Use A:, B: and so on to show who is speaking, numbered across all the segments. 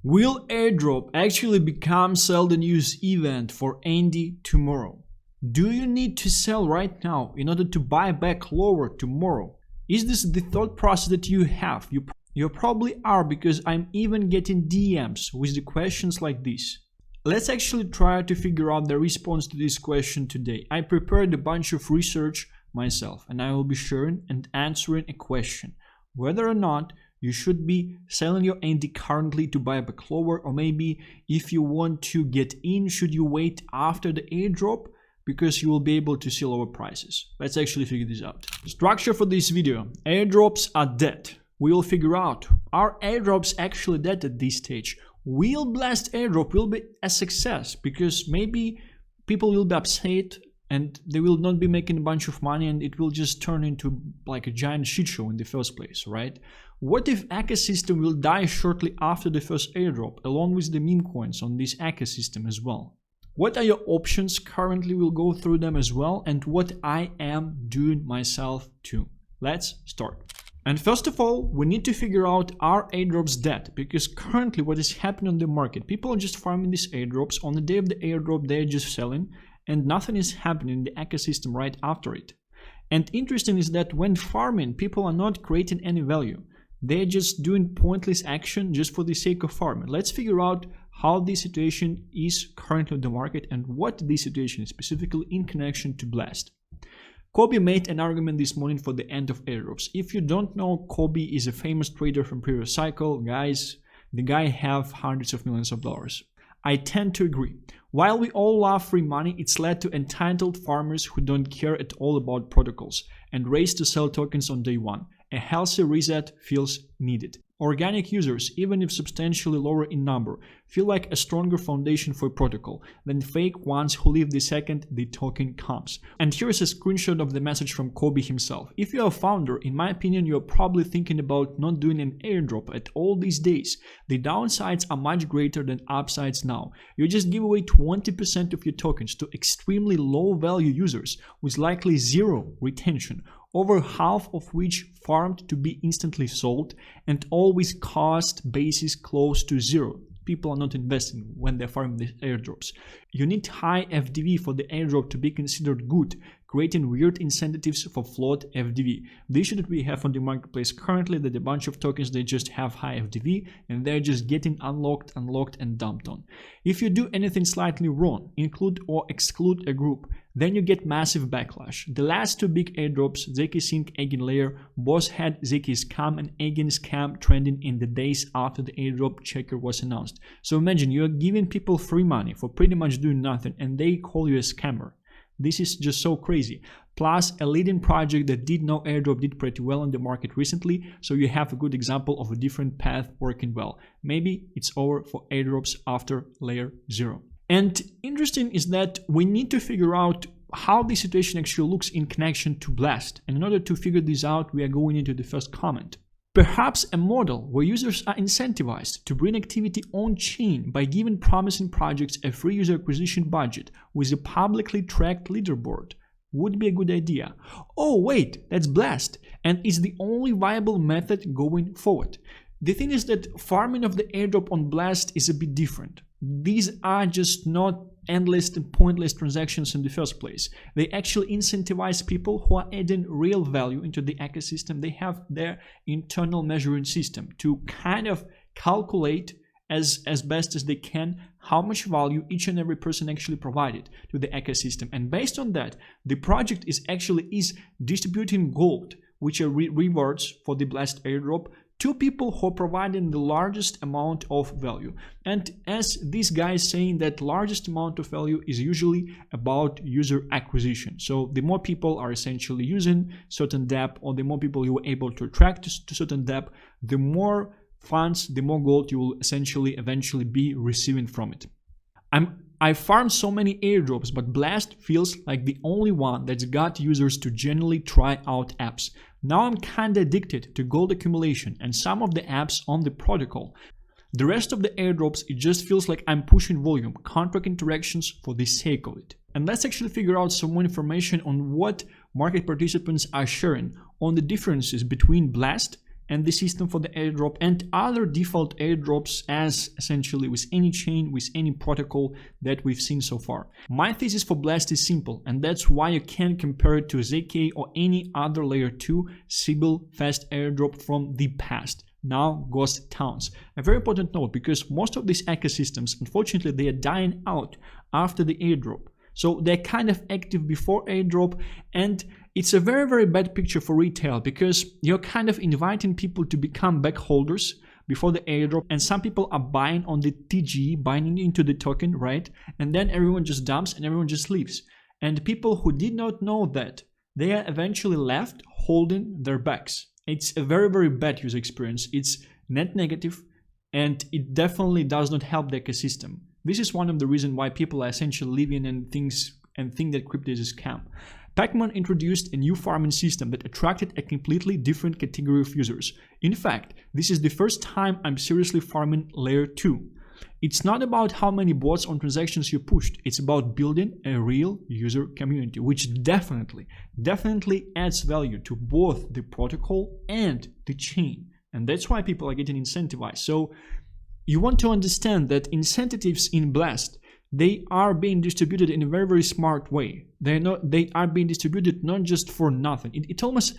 A: Will airdrop actually become sell the news event for Andy tomorrow? Do you need to sell right now in order to buy back lower tomorrow? Is this the thought process that you have? You probably are, because I'm even getting DMs with the questions like this. Let's actually try to figure out the response to this question today. I prepared a bunch of research myself, and I will be sharing and answering a question whether or not you should be selling your ND currently to buy back lower, or maybe if you want to get in, should you wait after the airdrop because you will be able to see lower prices. Let's actually figure this out. Structure for this video: airdrops are dead. We will figure out, are airdrops actually dead at this stage? Will Blast airdrop will be a success? Because maybe people will be upset and they will not be making a bunch of money, and it will just turn into like a giant shit show in the first place, right? What if ecosystem will die shortly after the first airdrop, along with the meme coins on this ecosystem as well? What are your options currently? We'll go through them as well, and what I am doing myself too. Let's start. And first of all, we need to figure out, are airdrops dead? Because currently what is happening on the market, people are just farming these airdrops. On the day of the airdrop, they're just selling, and nothing is happening in the ecosystem right after it. And interesting is that when farming, people are not creating any value. They're just doing pointless action just for the sake of farming. Let's figure out how this situation is currently on the market and what this situation is specifically in connection to Blast. Kobe made an argument this morning for the end of airdrops. If you don't know, Kobe is a famous trader from previous cycle. Guys, the guy have hundreds of millions of dollars. I tend to agree. While we all love free money, it's led to entitled farmers who don't care at all about protocols and race to sell tokens on day one. A healthy reset feels needed. Organic users, even if substantially lower in number, feel like a stronger foundation for a protocol than fake ones who leave the second the token comes. And here's a screenshot of the message from Kobe himself. If you're a founder, in my opinion, you're probably thinking about not doing an airdrop at all these days. The downsides are much greater than upsides now. You just give away 20% of your tokens to extremely low value users with likely zero retention, over half of which farmed to be instantly sold, and always cost basis close to zero. People are not investing when they're farming the airdrops. You need high FDV for the airdrop to be considered good, creating weird incentives for float FDV. The issue that we have on the marketplace currently, that a bunch of tokens, they just have high FDV and they're just getting unlocked, and dumped on. If you do anything slightly wrong, include or exclude a group, then you get massive backlash. The last two big airdrops, Zeki Sync, Egin Layer, both had Zeki Scam and Egin Scam trending in the days after the airdrop checker was announced. So imagine you're giving people free money for pretty much doing nothing and they call you a scammer. This is just so crazy. Plus, a leading project that did no airdrop did pretty well on the market recently, so you have a good example of a different path working well. Maybe it's over for airdrops after layer 0. And interesting is that we need to figure out how the situation actually looks in connection to Blast. And in order to figure this out, we are going into the first comment. Perhaps a model where users are incentivized to bring activity on-chain by giving promising projects a free user acquisition budget with a publicly tracked leaderboard would be a good idea. Oh wait, that's Blast, and it's the only viable method going forward. The thing is that farming of the airdrop on Blast is a bit different. These are just not endless and pointless transactions in the first place. They actually incentivize people who are adding real value into the ecosystem. They have their internal measuring system to kind of calculate as best as they can how much value each and every person actually provided to the ecosystem. And based on that, the project is distributing gold, which are rewards for the Blast airdrop, to people who are providing the largest amount of value. And as this guy is saying, that largest amount of value is usually about user acquisition. So the more people are essentially using certain dApp, or the more people you are able to attract to certain dApp, the more funds, the more gold you will eventually be receiving from it. I farmed so many airdrops, but Blast feels like the only one that's got users to genuinely try out apps. Now I'm kinda addicted to gold accumulation and some of the apps on the protocol. The rest of the airdrops, it just feels like I'm pushing volume, contract interactions for the sake of it. And let's actually figure out some more information on what market participants are sharing on the differences between Blast and the system for the airdrop and other default airdrops as essentially with any chain, with any protocol that we've seen so far. My thesis for Blast is simple, and that's why you can compare it to ZK or any other layer 2 Sybil fast airdrop from the past. Now ghost towns. A very important note, because most of these ecosystems, unfortunately, they are dying out after the airdrop. So they're kind of active before airdrop, and it's a very, very bad picture for retail, because you're kind of inviting people to become back holders before the airdrop, and some people are buying on the TGE, buying into the token, right? And then everyone just dumps and everyone just leaves. And people who did not know that, they are eventually left holding their backs. It's a very, very bad user experience. It's net negative, and it definitely does not help the ecosystem. This is one of the reasons why people are essentially living and think that crypto is a scam. Pacman introduced a new farming system that attracted a completely different category of users. In fact, this is the first time I'm seriously farming layer 2. It's not about how many bots on transactions you pushed, it's about building a real user community, which definitely adds value to both the protocol and the chain. And that's why people are getting incentivized. So you want to understand that incentives in Blast, they are being distributed in a very, very smart way. They are being distributed not just for nothing. It almost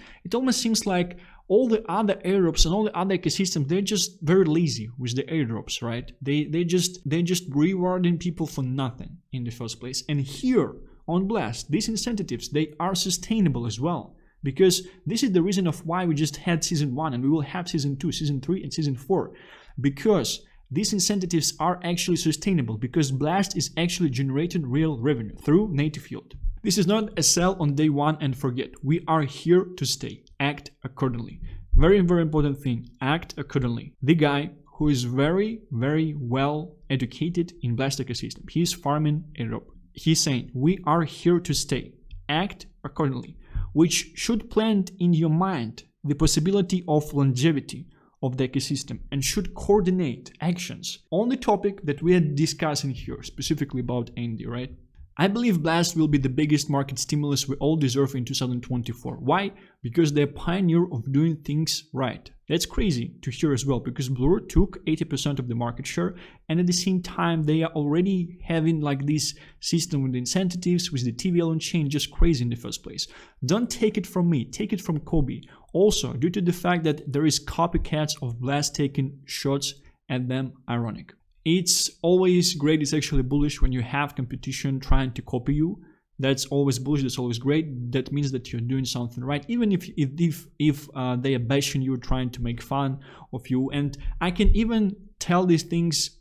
A: seems like all the other airdrops and all the other ecosystems, they're just very lazy with the airdrops, right? They're just rewarding people for nothing in the first place. And here on Blast, these incentives, they are sustainable as well, because this is the reason of why we just had season 1, and we will have season 2, season 3, and season 4, because these incentives are actually sustainable, because Blast is actually generating real revenue through native yield. This is not a sell on day 1 and forget. We are here to stay. Act accordingly. Very, very important thing. Act accordingly. The guy who is very, very well educated in Blast ecosystem, he's farming airdrop. He's saying, we are here to stay. Act accordingly, which should plant in your mind the possibility of longevity of the ecosystem, and should coordinate actions on the topic that we are discussing here, specifically about Andy, right? I believe Blast will be the biggest market stimulus we all deserve in 2024. Why? Because they're pioneer of doing things right. That's crazy to hear as well, because Blur took 80% of the market share, and at the same time they are already having like this system with the incentives, with the TVL on chain, just crazy in the first place. Don't take it from me, take it from Kobe. Also, due to the fact that there is copycats of Blast taking shots at them, ironic. It's always great, it's actually bullish when you have competition trying to copy you. That's always bullish, that's always great. That means that you're doing something right, even if they are bashing you, trying to make fun of you. And I can even tell these things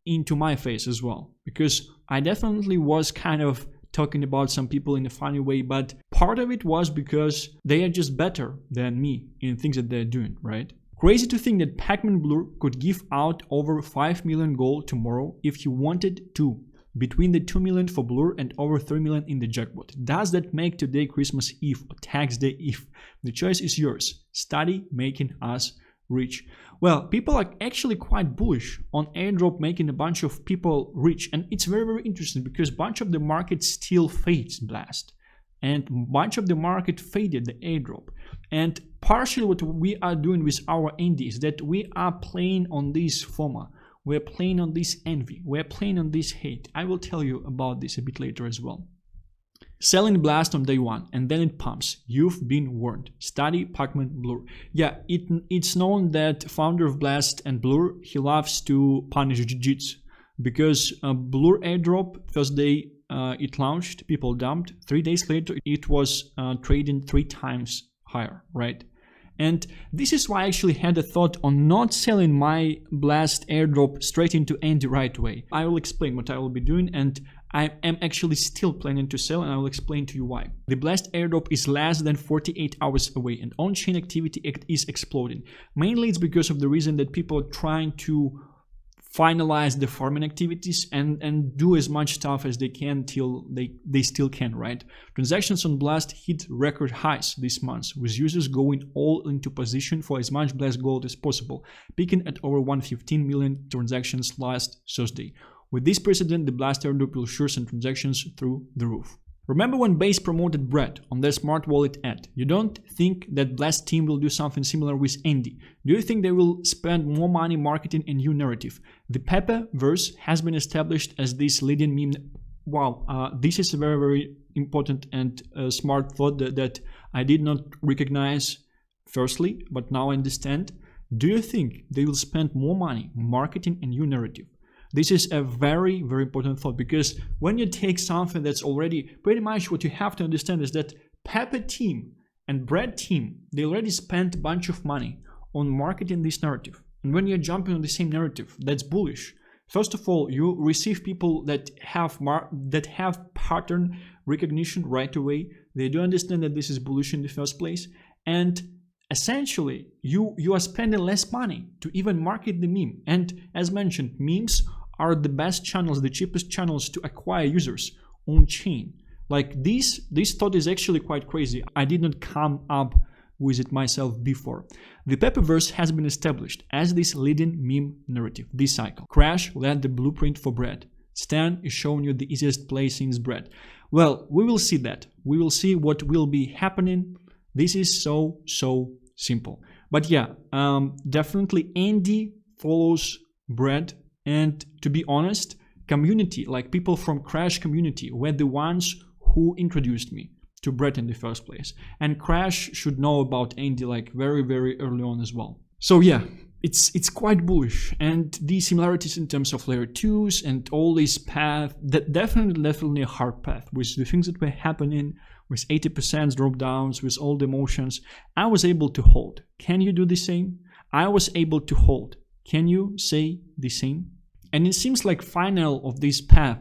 A: into my face as well, because I definitely was kind of talking about some people in a funny way, but part of it was because they are just better than me in things that they're doing, right? Crazy to think that Pacman Blur could give out over 5 million gold tomorrow if he wanted to, between the 2 million for Blur and over 3 million in the jackpot. Does that make today Christmas Eve or tax day Eve? The choice is yours. Study making us rich. Well, people are actually quite bullish on airdrop making a bunch of people rich, and it's very, very interesting because a bunch of the market still fades Blast, and much of the market faded the airdrop. And partially what we are doing with our Andy is that we are playing on this FOMO, we're playing on this envy, we're playing on this hate. I will tell you about this a bit later as well. Selling Blast on day 1 and then it pumps. You've been warned. Study Pacman Blur. Yeah, it's known that founder of Blast and Blur, he loves to punish jiu-jitsu, because Blur airdrop, first day it launched, people dumped. 3 days later it was trading 3 times higher, right? And this is why I actually had a thought on not selling my Blast airdrop straight into Andy right away. I will explain what I will be doing, and I am actually still planning to sell, and I will explain to you why. The Blast airdrop is less than 48 hours away, and on-chain activity is exploding. Mainly it's because of the reason that people are trying to finalize the farming activities and do as much stuff as they can till they still can, right? Transactions on Blast hit record highs this month, with users going all into position for as much Blast gold as possible, peaking at over 115 million transactions last Thursday. With this precedent, the Blast airdrop will sure send transactions through the roof. Remember when Base promoted Brett on their smart wallet ad? You don't think that Blast team will do something similar with Andy? Do you think they will spend more money marketing a new narrative? The Pepe verse has been established as this leading meme. Wow, this is a very, very important and smart thought that I did not recognize firstly, but now I understand. Do you think they will spend more money marketing a new narrative? This is a very, very important thought, because when you take something that's already pretty much, what you have to understand is that Pepe team and Brad team, they already spent a bunch of money on marketing this narrative. And when you're jumping on the same narrative, that's bullish. First of all, you receive people that have pattern recognition right away. They do understand that this is bullish in the first place. And essentially, you are spending less money to even market the meme. And as mentioned, memes are the best channels, the cheapest channels to acquire users on chain. Like this thought is actually quite crazy. I did not come up with it myself before. The Pepeverse has been established as this leading meme narrative this cycle. Crash led the blueprint for Bread. Stan is showing you the easiest play since Bread. Well, we will see that. We will see what will be happening. This is so simple. But yeah, definitely Andy follows Bread, and to be honest, community, like people from Crash community, were the ones who introduced me to Bread in the first place. And Crash should know about Andy like very, very early on as well. So yeah, it's quite bullish, and the similarities in terms of layer 2s and all this path, that definitely a hard path with the things that were happening, with 80% drop downs, with all the emotions. I was able to hold. Can you do the same? I was able to hold. Can you say the same? And it seems like final of this path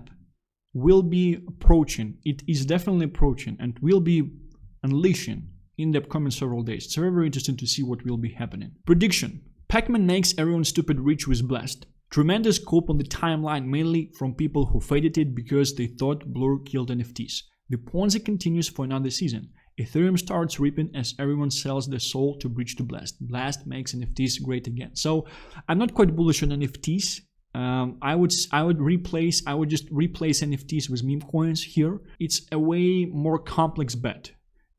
A: will be approaching. It is definitely approaching and will be unleashing in the upcoming several days. It's very, very interesting to see what will be happening. Prediction. Pac-Man makes everyone stupid rich with Blast. Tremendous scope on the timeline, mainly from people who faded it because they thought Blur killed NFTs. The Ponzi continues for another season. Ethereum starts reaping as everyone sells their soul to bridge to Blast. Blast makes NFTs great again. So I'm not quite bullish on NFTs. I would just replace NFTs with meme coins here. It's a way more complex bet.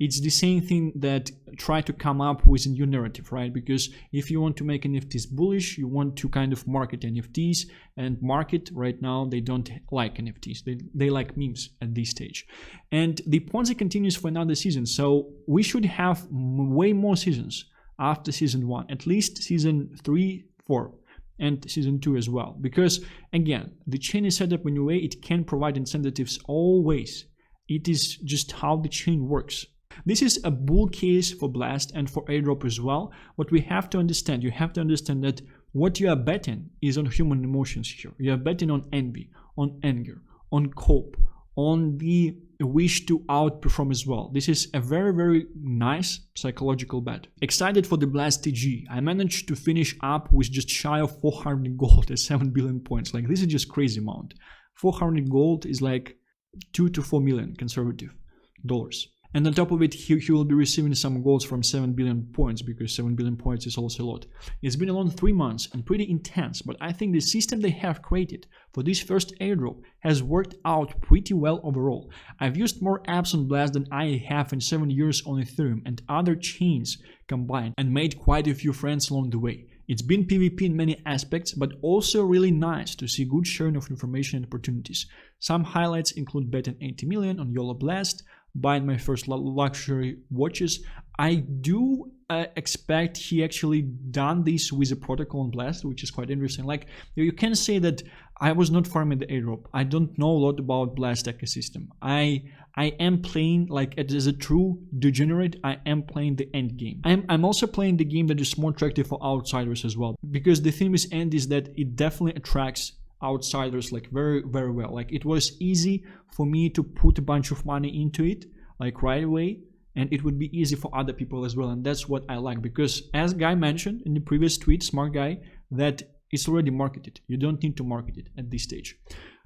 A: It's the same thing that try to come up with a new narrative, right? Because if you want to make NFTs bullish, you want to kind of market NFTs, and market right now, they don't like NFTs. They like memes at this stage. And the Ponzi continues for another season. So we should have way more seasons after season 1, at least season 3, 4. And season 2 as well, because again, the chain is set up in a way it can provide incentives always. It is just how the chain works. This is a bull case for Blast and for Airdrop as well. What we have to understand, you have to understand that what you are betting is on human emotions here. You are betting on envy, on anger, on cope, on the wish to outperform as well. This is a very, very nice psychological bet. Excited for the Blast TG. I managed to finish up with just shy of 400 gold at 7 billion points. Like, this is just crazy amount. 400 gold is like 2 to 4 million conservative dollars. And on top of it, he will be receiving some golds from 7 billion points, because 7 billion points is also a lot. It's been a long 3 months and pretty intense, but I think the system they have created for this first airdrop has worked out pretty well overall. I've used more apps on Blast than I have in 7 years on Ethereum and other chains combined, and made quite a few friends along the way. It's been PvP in many aspects, but also really nice to see good sharing of information and opportunities. Some highlights include betting 80 million on YOLO Blast, buying my first luxury watches. I do expect he actually done this with a protocol on Blast, which is quite interesting. Like, you can say that I was not farming the airdrop. I don't know a lot about Blast ecosystem. I am playing, like, as a true degenerate, I am playing the end game. I'm also playing the game that is more attractive for outsiders as well, because the thing with end is that it definitely attracts outsiders like very, very well. Like, it was easy for me to put a bunch of money into it like right away, and it would be easy for other people as well. And that's what I like, because as Guy mentioned in the previous tweet, smart guy, that it's already marketed. You don't need to market it at this stage.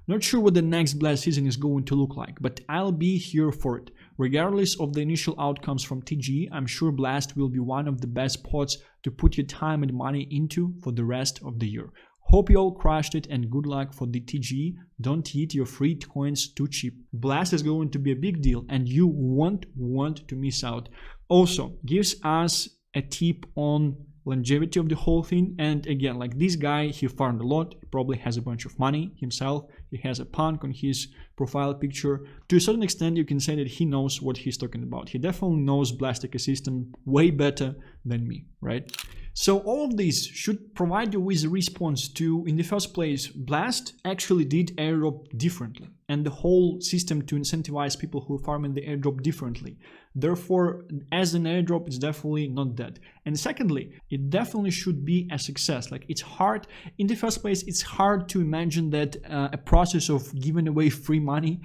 A: Not sure what the next Blast season is going to look like, but I'll be here for it. Regardless of the initial outcomes from TG, I'm sure Blast will be one of the best spots to put your time and money into for the rest of the year. Hope you all crushed it and good luck for the TG. Don't eat your free coins too cheap. Blast is going to be a big deal and you won't want to miss out. Also, gives us a tip on longevity of the whole thing. And again, like this guy, he farmed a lot, he probably has a bunch of money himself, he has a punk on his profile picture. To a certain extent, you can say that he knows what he's talking about. He definitely knows Blast ecosystem way better than me, right? So all of this should provide you with a response to, in the first place, Blast actually did airdrop differently, and the whole system to incentivize people who farm in the airdrop differently. Therefore, as an airdrop, it's definitely not that. And secondly, it definitely should be a success. Like, it's hard, in the first place, it's hard to imagine that a process of giving away free money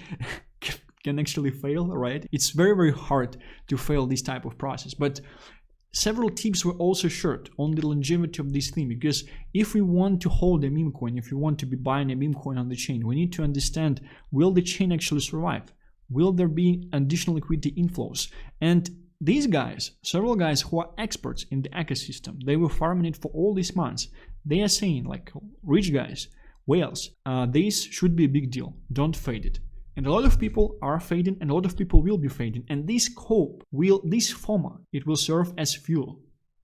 A: can actually fail, right? It's very, very hard to fail this type of process. But several tips were also shared on the longevity of this thing, because if we want to hold a meme coin, if we want to be buying a meme coin on the chain, we need to understand, will the chain actually survive? Will there be additional liquidity inflows? And these guys, several guys who are experts in the ecosystem, they were farming it for all these months. They are saying, like, rich guys, whales, this should be a big deal. Don't fade it. And a lot of people are fading, and a lot of people will be fading. And this cope will, this FOMO, it will serve as fuel.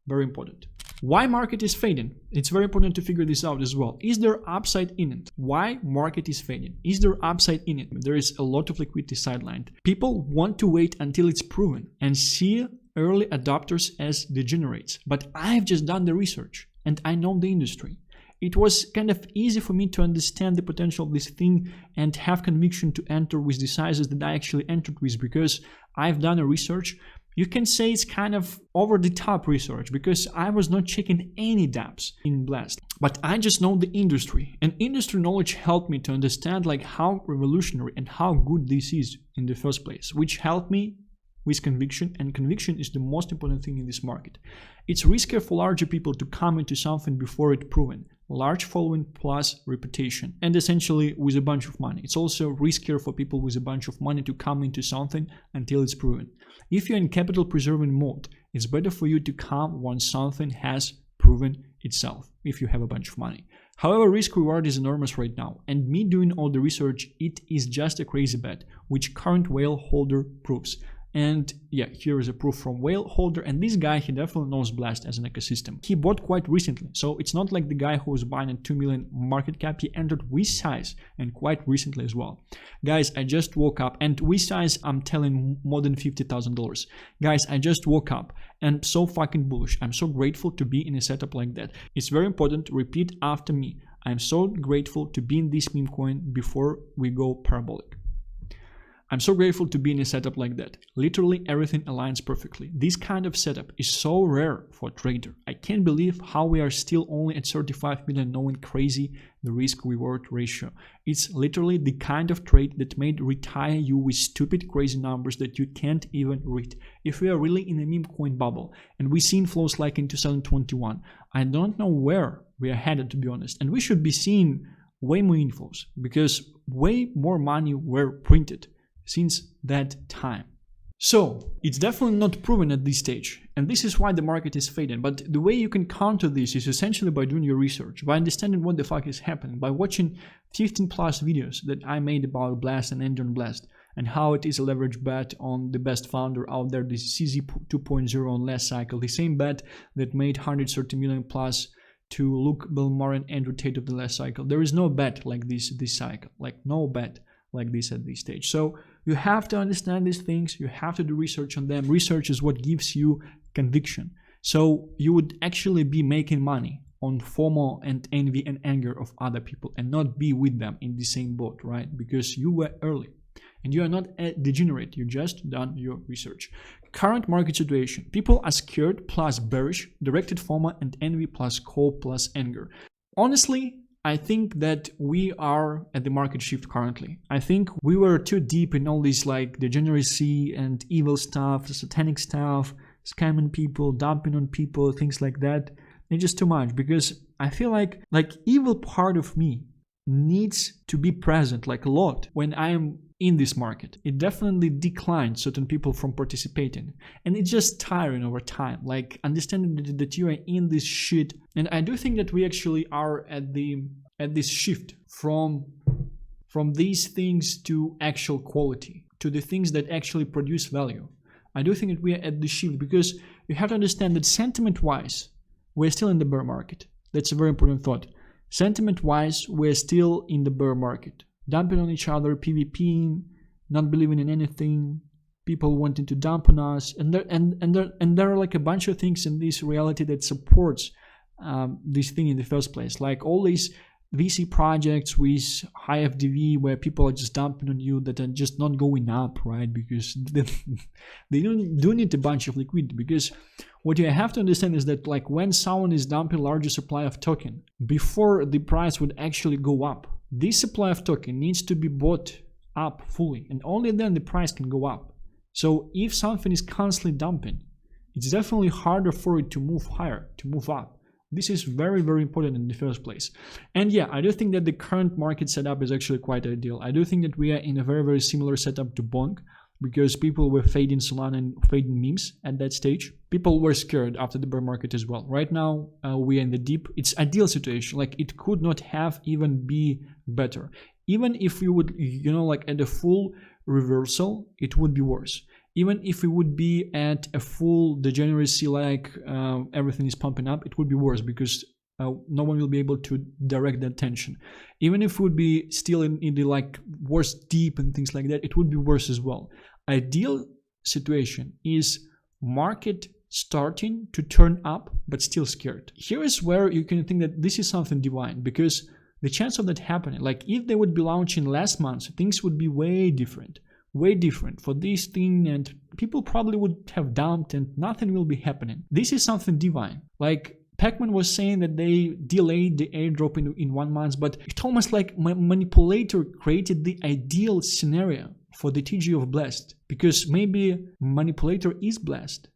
A: Very important. Why market is fading? It's very important to figure this out as well. Is there upside in it? Why market is fading? Is there upside in it? There is a lot of liquidity sidelined. People want to wait until it's proven and see early adopters as degenerates. But I've just done the research and I know the industry. It was kind of easy for me to understand the potential of this thing and have conviction to enter with the sizes that I actually entered with, because I've done a research. You can say it's kind of over the top research, because I was not checking any dApps in Blast, but I just know the industry, and industry knowledge helped me to understand like how revolutionary and how good this is in the first place, which helped me with conviction, and conviction is the most important thing in this market. It's riskier for larger people to come into something before it's proven. Large following plus reputation, and essentially with a bunch of money. It's also riskier for people with a bunch of money to come into something until it's proven. If you're in capital preserving mode, it's better for you to come once something has proven itself, if you have a bunch of money. However, risk reward is enormous right now, and me doing all the research, it is just a crazy bet, which current whale holder proves. And yeah, here is a proof from whale holder, and this guy, he definitely knows Blast as an ecosystem. He bought quite recently, so it's not like the guy who was buying at 2 million market cap, he entered with size and quite recently as well. Guys, I just woke up, and with size I'm telling more than $50,000. Guys, I just woke up and so fucking bullish. I'm so grateful to be in a setup like that. It's very important, repeat after me. I'm so grateful to be in this meme coin before we go parabolic. I'm so grateful to be in a setup like that. Literally everything aligns perfectly. This kind of setup is so rare for a trader. I can't believe how we are still only at 35 million, knowing crazy the risk-reward ratio. It's literally the kind of trade that made retire you with stupid crazy numbers that you can't even read. If we are really in a meme coin bubble and we see inflows like in 2021, I don't know where we are headed, to be honest. And we should be seeing way more inflows because way more money were printed since that time. So it's definitely not proven at this stage, and this is why the market is fading. But the way you can counter this is essentially by doing your research, by understanding what the fuck is happening, by watching 15 plus videos that I made about Blast and End on Blast, and how it is a leverage bet on the best founder out there, the CZ 2.0 on last cycle, the same bet that made 130 million plus to Luke Belmar and Andrew Tate of the last cycle. There is no bet like this cycle, like no bet like this at this stage. So you have to understand these things, you have to do research on them. Research is what gives you conviction. So you would actually be making money on FOMO and envy and anger of other people and not be with them in the same boat, right? Because you were early and you are not a degenerate, you just done your research. Current market situation, people are scared plus bearish, directed FOMO and envy plus cold plus anger. Honestly, I think that we are at the market shift currently. I think we were too deep in all this like degeneracy and evil stuff, satanic stuff, scamming people, dumping on people, things like that. It's just too much, because I feel like evil part of me needs to be present like a lot when I am in this market. It definitely declined certain people from participating, and it's just tiring over time, like understanding that you are in this shit. And I do think that we actually are at this shift from these things to actual quality, to the things that actually produce value. I do think that we are at the shift, because you have to understand that sentiment-wise, we're still in the bear market. That's a very important thought. Sentiment-wise, we're still in the bear market. Dumping on each other, PvPing, not believing in anything, people wanting to dump on us, and there are like a bunch of things in this reality that supports this thing in the first place. Like all these VC projects with high FDV where people are just dumping on you that are just not going up, right? Because they do need a bunch of liquidity. Because what you have to understand is that like when someone is dumping larger supply of token, before the price would actually go up, this supply of token needs to be bought up fully, and only then the price can go up. So if something is constantly dumping, it's definitely harder for it to move higher, to move up. This is very, very important in the first place. And yeah, I do think that the current market setup is actually quite ideal. I do think that we are in a very, very similar setup to Bonk, because people were fading Solana and fading memes at that stage. People were scared after the bear market as well. Right now, we are in the deep. It's ideal situation. Like it could not have even be better. Even if we would, like at a full reversal, it would be worse. Even if we would be at a full degeneracy, like everything is pumping up, it would be worse, because no one will be able to direct the attention. Even if we would be still in the like worst deep and things like that, it would be worse as well. Ideal situation is market starting to turn up, but still scared. Here is where you can think that this is something divine, because the chance of that happening, like if they would be launching last month, things would be way different for this thing, and people probably would have dumped and nothing will be happening. This is something divine. Like Pacman was saying that they delayed the airdrop in 1 month, but it's almost like manipulator created the ideal scenario for the TG of Blessed, because maybe manipulator is blessed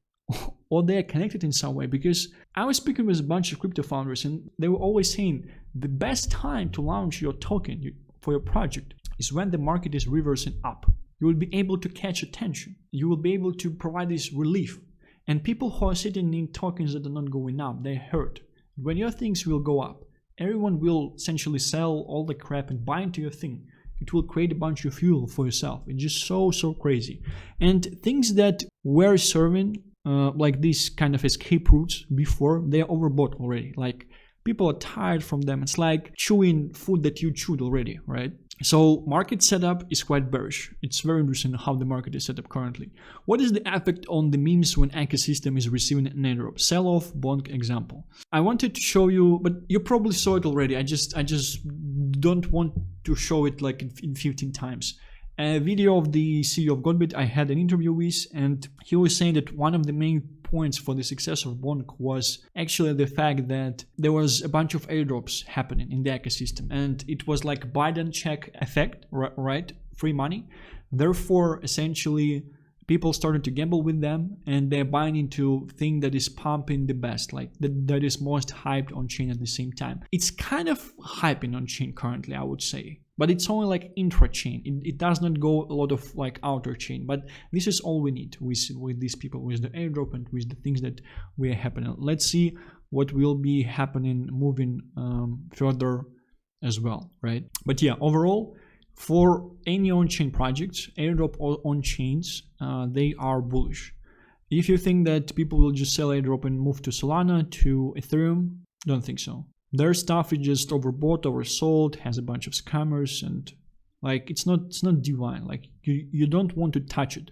A: or they are connected in some way. Because I was speaking with a bunch of crypto founders, and they were always saying the best time to launch your token for your project is when the market is reversing up. You will be able to catch attention. You will be able to provide this relief. And people who are sitting in tokens that are not going up, they're hurt. When your things will go up, everyone will essentially sell all the crap and buy into your thing. It will create a bunch of fuel for yourself. It's just so crazy. And things that were serving like these kind of escape routes before, they are overbought already. Like people are tired from them. It's like chewing food that you chewed already, right? So market setup is quite bearish. It's very interesting how the market is set up currently. What is the effect on the memes when ecosystem is receiving an airdrop? Sell-off, Bonk example. I wanted to show you, but you probably saw it already. I just don't want to show it like in 15 times. A video of the CEO of Godbit I had an interview with, and he was saying that one of the main points for the success of Bonk was actually the fact that there was a bunch of airdrops happening in the ecosystem, and it was like Biden check effect, right? Free money. Therefore, essentially, people started to gamble with them, and they're buying into thing that is pumping the best, like that is most hyped on chain at the same time. It's kind of hyping on chain currently, I would say. But it's only like intra-chain. It does not go a lot of like outer chain. But this is all we need with these people, with the airdrop and with the things that we are happening. Let's see what will be happening moving further as well, right? But yeah, overall, for any on-chain projects, airdrop or on-chains, they are bullish. If you think that people will just sell airdrop and move to Solana, to Ethereum, don't think so. Their stuff is just overbought, oversold, has a bunch of scammers, and like it's not divine. Like you don't want to touch it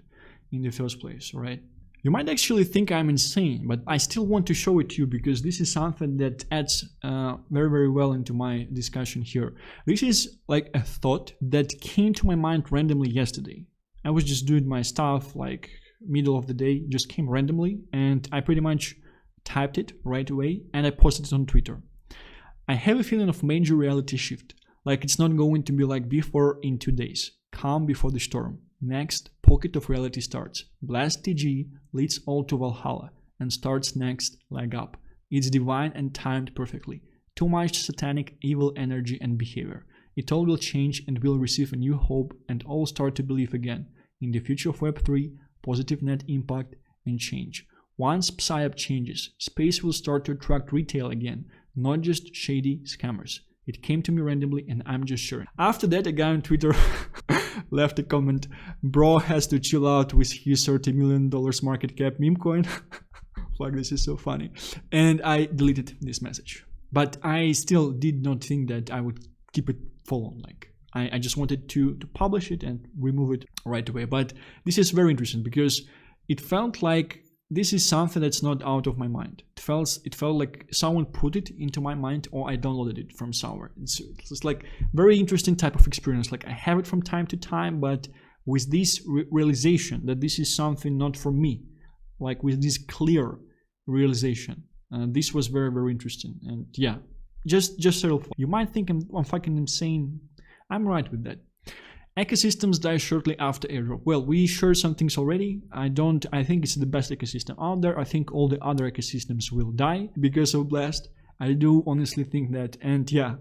A: in the first place, right? You might actually think I'm insane, but I still want to show it to you because this is something that adds very, very well into my discussion here. This is like a thought that came to my mind randomly yesterday. I was just doing my stuff like middle of the day, just came randomly, and I pretty much typed it right away and I posted it on Twitter. I have a feeling of major reality shift. Like it's not going to be like before in 2 days. Calm before the storm. Next, pocket of reality starts. Blast TG leads all to Valhalla and starts next leg up. It's divine and timed perfectly. Too much satanic evil energy and behavior. it all will change and we'll receive a new hope and all start to believe again in the future of Web3, positive net impact, and change. Once PSYOP changes, space will start to attract retail again, not just shady scammers. It came to me randomly and I'm just sharing. After that, a guy on Twitter left a comment, bro has to chill out with his $30 million market cap Memecoin. Fuck, this is so funny. And I deleted this message. But I still did not think that I would keep it full on. Like, I just wanted to publish it and remove it right away. But this is very interesting because it felt like this is something that's not out of my mind. It felt like someone put it into my mind or I downloaded it from somewhere. It's like very interesting type of experience. Like I have it from time to time, but with this realization that this is something not for me, like with this clear realization, this was very, very interesting. And yeah, just settle for. You might think I'm fucking insane. I'm right with that. Ecosystems die shortly after airdrop. Well, we shared some things already. I think it's the best ecosystem out there. I think all the other ecosystems will die because of Blast. I do honestly think that. And yeah,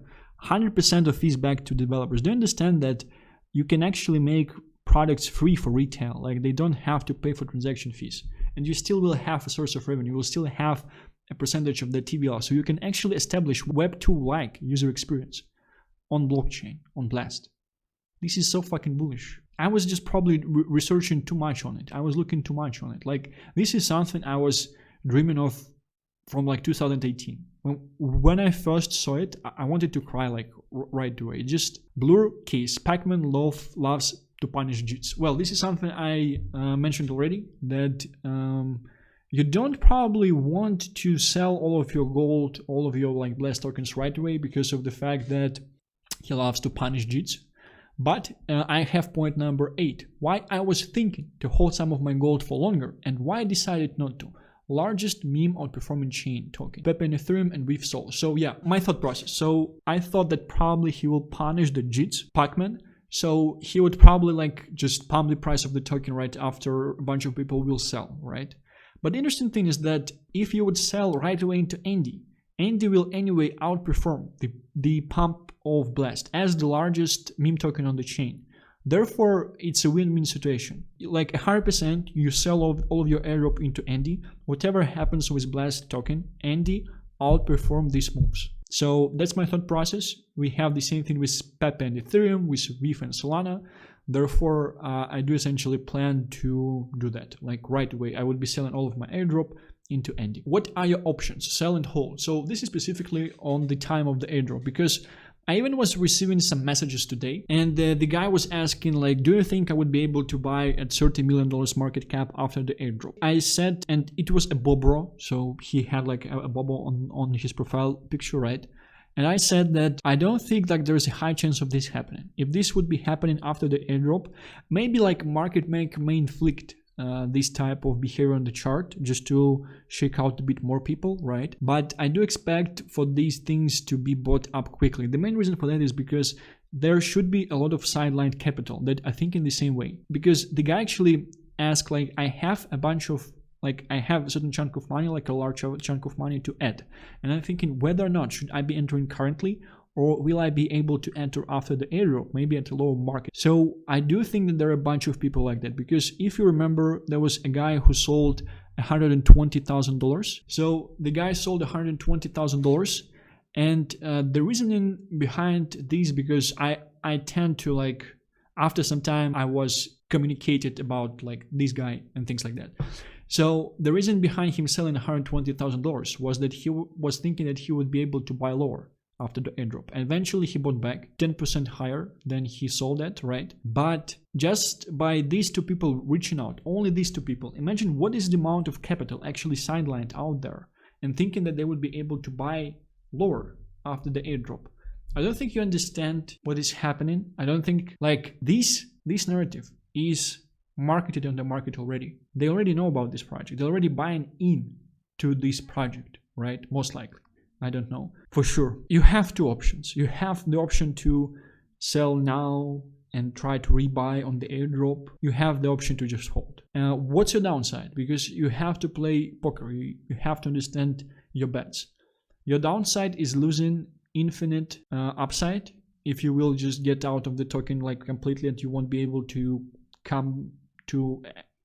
A: 100% of fees back to developers. Do you understand that you can actually make products free for retail? Like they don't have to pay for transaction fees. And you still will have a source of revenue. You will still have a percentage of the TVL. So you can actually establish Web2-like user experience on blockchain, on Blast. This is so fucking bullish. I was just probably researching too much on it. I was looking too much on it. Like, this is something I was dreaming of from like 2018. When I first saw it, I wanted to cry like right away. Just Blur case. Pac-Man loves to punish Jits. Well, this is something I mentioned already, that you don't probably want to sell all of your gold, all of your like Blast tokens right away because of the fact that he loves to punish Jits. But I have point number 8. Why I was thinking to hold some of my gold for longer and why I decided not to. Largest meme outperforming chain token. Pepe and Ethereum and Weave Sol. So yeah, my thought process. So I thought that probably he will punish the Jits, Pac-Man. So he would probably like just pump the price of the token right after a bunch of people will sell, right? But the interesting thing is that if you would sell right away into Andy will anyway outperform the pump of Blast as the largest meme token on the chain. Therefore, it's a win-win situation. Like 100%, you sell all of your airdrop into Andy. Whatever happens with Blast token, Andy outperform these moves. So that's my thought process. We have the same thing with Pepe and Ethereum, with Weave and Solana. Therefore, I do essentially plan to do that. Like right away, I will be selling all of my airdrop into Andy. What are your options? Sell and hold. So this is specifically on the time of the airdrop, because I even was receiving some messages today, and the guy was asking like, do you think I would be able to buy at $30 million market cap after the airdrop? I said, and it was a Bobro, so he had like a Bobo on his profile picture, right? And I said that I don't think that there's a high chance of this happening. If this would be happening after the airdrop, maybe like market maker may inflict this type of behavior on the chart just to shake out a bit more people, right? But I do expect for these things to be bought up quickly. The main reason for that is because there should be a lot of sidelined capital that I think in the same way. Because the guy actually asked like, I have a bunch of, like I have a certain chunk of money, like a large chunk of money to add. And I'm thinking whether or not should I be entering currently, or will I be able to enter after the airdrop, maybe at a lower market? So I do think that there are a bunch of people like that, because if you remember, there was a guy who sold $120,000. So the guy sold $120,000, and the reasoning behind this, because I tend to like, after some time I was communicated about like this guy and things like that. So the reason behind him selling $120,000 was that he was thinking that he would be able to buy lower after the airdrop. And eventually he bought back 10% higher than he sold at, right? But just by these two people reaching out, only these two people, imagine what is the amount of capital actually sidelined out there and thinking that they would be able to buy lower after the airdrop. I don't think you understand what is happening. I don't think like this narrative is marketed on the market already. They already know about this project. They're already buying in to this project, right? Most likely. I don't know. For sure. You have two options. You have the option to sell now and try to rebuy on the airdrop. You have the option to just hold. What's your downside? Because you have to play poker. You have to understand your bets. Your downside is losing infinite upside if you will just get out of the token like completely, and you won't be able to come to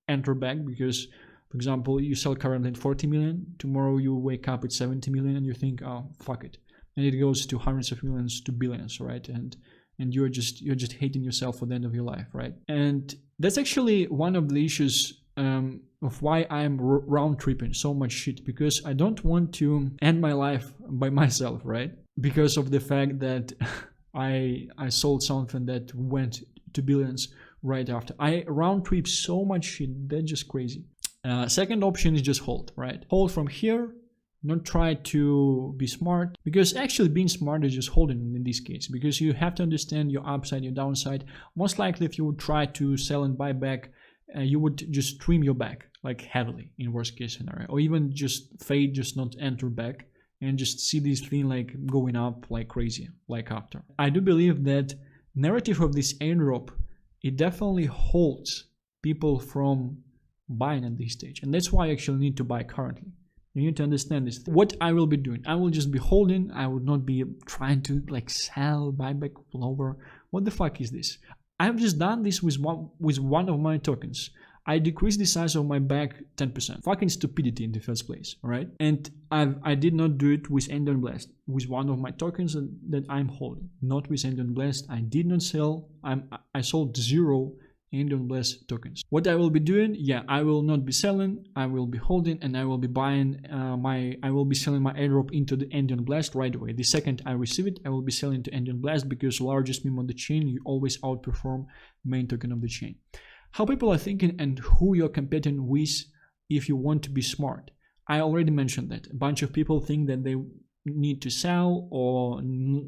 A: enter back, because for example you sell currently at 40 million, tomorrow you wake up at 70 million and you think, oh fuck it, and it goes to hundreds of millions to billions, right? And you're just hating yourself for the end of your life, right? And that's actually one of the issues of why I'm round tripping so much shit, because I don't want to end my life by myself, right? Because of the fact that I sold something that went to billions right after. I round trip so much shit, that's just crazy. Second option is just hold, right? Hold from here, not try to be smart, because actually being smart is just holding in this case, because you have to understand your upside, your downside. Most likely if you would try to sell and buy back, you would just trim your back like heavily in worst case scenario, or even just fade, just not enter back and just see this thing like going up like crazy like after. I do believe that narrative of this airdrop, it definitely holds people from buying at this stage, and that's why I actually need to buy currently. You need to understand this. What I will be doing, I will just be holding. I would not be trying to like sell, buy back lower. What the fuck is this? I've just done this with one of my tokens. I decreased the size of my bag 10%. Fucking stupidity in the first place, alright? And I did not do it with End on Blast, with one of my tokens that I'm holding. Not with End on Blast. I did not sell. I sold 0 End on Blast tokens. What I will be doing, yeah, I will not be selling. I will be holding, and I will be buying I will be selling my airdrop into the End on Blast right away. The second I receive it, I will be selling to End on Blast, because largest meme on the chain, you always outperform main token of the chain. How people are thinking and who you're competing with if you want to be smart. I already mentioned that. A bunch of people think that they need to sell or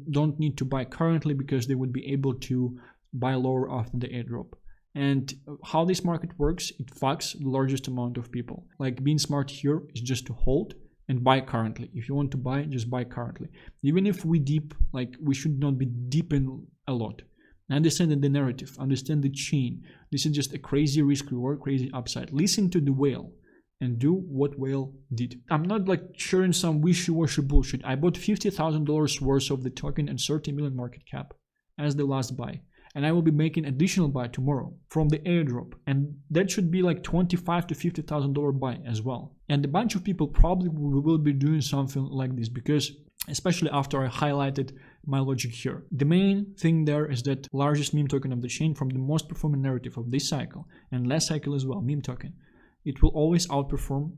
A: don't need to buy currently because they would be able to buy lower after the airdrop. And how this market works, it fucks the largest amount of people. Like being smart here is just to hold and buy currently. If you want to buy, just buy currently. Even if we deep, like we should not be deeping a lot. Understand the narrative, understand the chain. This is just a crazy risk reward, crazy upside. Listen to the whale and do what whale did. I'm not like sharing some wishy-washy bullshit. I bought $50,000 worth of the token and 30 million market cap as the last buy. And I will be making additional buy tomorrow from the airdrop. And that should be like $25,000 to $50,000 buy as well. And a bunch of people probably will be doing something like this, because especially after I highlighted my logic here. The main thing there is that largest meme token of the chain from the most performing narrative of this cycle and last cycle as well, meme token, it will always outperform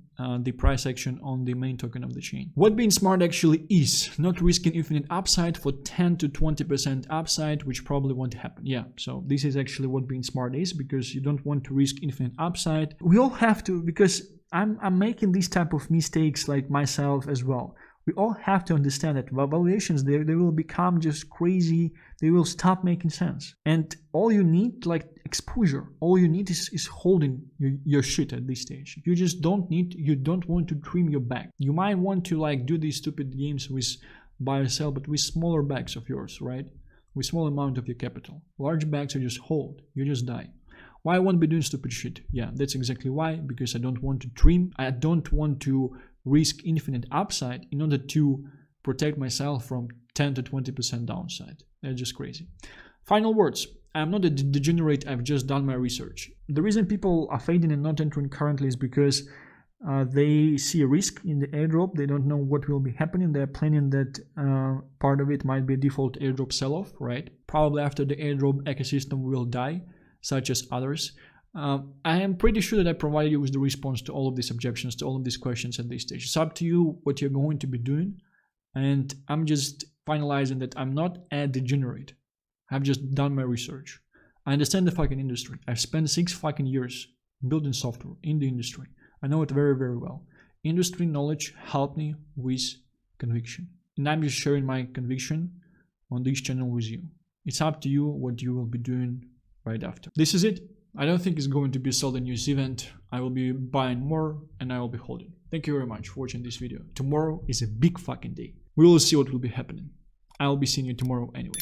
A: the price action on the main token of the chain. What being smart actually is, not risking infinite upside for 10 to 20% upside, which probably won't happen. Yeah, so this is actually what being smart is, because you don't want to risk infinite upside. We all have to, because I'm making these type of mistakes like myself as well. We all have to understand that valuations, they will become just crazy. They will stop making sense. And all you need, like exposure, all you need is holding your shit at this stage. You just don't want to trim your back. You might want to like do these stupid games with buy or sell, but with smaller bags of yours, right? With small amount of your capital. Large bags you just hold, you just die. Why I won't be doing stupid shit? Yeah, that's exactly why, because I don't want to trim. I don't want to risk infinite upside in order to protect myself from 10 to 20% downside. That's just crazy. Final words. I'm not a degenerate, I've just done my research. The reason people are fading and not entering currently is because they see a risk in the airdrop. They don't know what will be happening. They're planning that part of it might be a default airdrop sell-off, right? Probably after the airdrop ecosystem will die, such as others. I am pretty sure that I provided you with the response to all of these objections, to all of these questions at this stage. It's up to you what you're going to be doing. And I'm just finalizing that I'm not a degenerate. I've just done my research. I understand the fucking industry. I've spent 6 fucking years building software in the industry. I know it very, very well. Industry knowledge helped me with conviction. And I'm just sharing my conviction on this channel with you. It's up to you what you will be doing right after. This is it. I don't think it's going to be a solid news event. I will be buying more and I will be holding. Thank you very much for watching this video. Tomorrow is a big fucking day. We will see what will be happening. I will be seeing you tomorrow anyway.